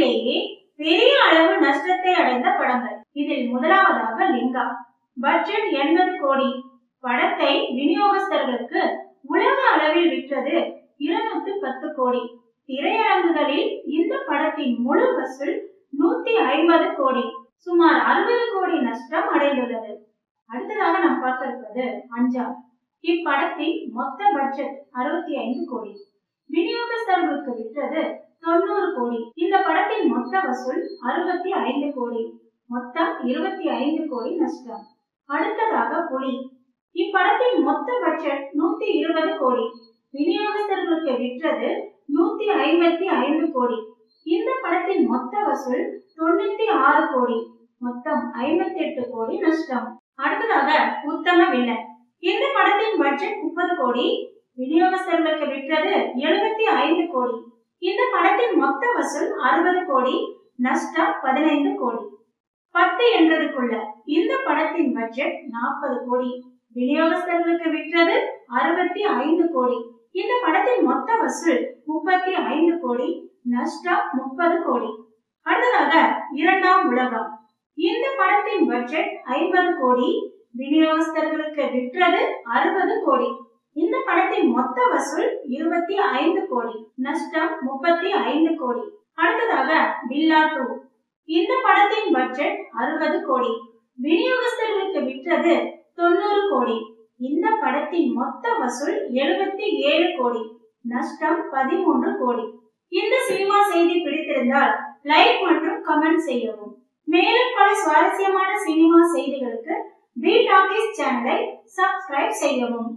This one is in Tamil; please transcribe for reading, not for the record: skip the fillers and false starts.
உலகிலேயே பெரிய அளவு நஷ்டத்தை அடைந்த படங்கள். இதில் முதலாவதாக லிங்கா. பட்ஜெட் 80 கோடி. படத்தை விநியோகஸ்தர்களுக்கு உலக அளவில் விற்றது 210 கோடி. திரையரங்குகளில் இந்த படத்தின் முழு வசூல் 150 கோடி. சுமார் 60 கோடி நஷ்டம் அடைந்துள்ளது. அடுத்ததாக நாம் பார்க்க இருப்பது அஞ்சான். இப்படத்தின் மொத்த பட்ஜெட் 65 கோடி. விநியோகஸ்தர்களுக்கு விற்றது 90 கோடி. இந்த படத்தின் மொத்த வசூல் 65 கோடி. மொத்தம் 25 கோடி நஷ்டம். அடுத்ததாக புலி. இப்படத்தின் மொத்த பட்ஜெட் 120 கோடி. விநியோகஸ்தர்களுக்கு விற்றது 155 கோடி. இந்த படத்தின் மொத்த வசூல் 96 கோடி. மொத்தம் 58 கோடி நஷ்டம். அடுத்ததாக உத்தம வில்லன். இந்த படத்தின் பட்ஜெட் 30 கோடி. விநியோகஸ்தர்களுக்கு விற்றது 75 கோடி. இந்த படத்தின் மொத்த வசூல் 60 கோடி. நஷ்டம் 15 கோடி. 10 என்றதுக்குள்ள இந்த படத்தின் பட்ஜெட் 40 கோடி. விநியோகஸ்தர்களுக்கு விற்றது 65 கோடி. இந்த படத்தின் மொத்த வசூல் 35 கோடி. நஷ்டம் 30 கோடி. அடுத்ததாக இரண்டாம் உலகம். இந்த படத்தின் பட்ஜெட் 50 கோடி. விநியோகஸ்தர்களுக்கு விற்றது 60 கோடி. இந்த படத்தின் மொத்த வசூல் 25 கோடி. நஷ்டம் 35 கோடி. அடுத்ததாக பில்லா 2. இந்த படத்தின் பட்ஜெட் 60 கோடி. விநியோகஸ்தர்களுக்கு விற்றது 90 கோடி. இந்த படத்தின் மொத்த வசூல் 77 கோடி. நஷ்டம் 13 கோடி. இந்த சினிமா செய்தி பிடித்திருந்தால் லைக் மற்றும் கமெண்ட் செய்யவும். மேலும் பல சுவாரஸ்யமான சினிமா செய்திகளுக்கு வி டாக்கீஸ் சேனலை சப்ஸ்கிரைப் செய்யவும்.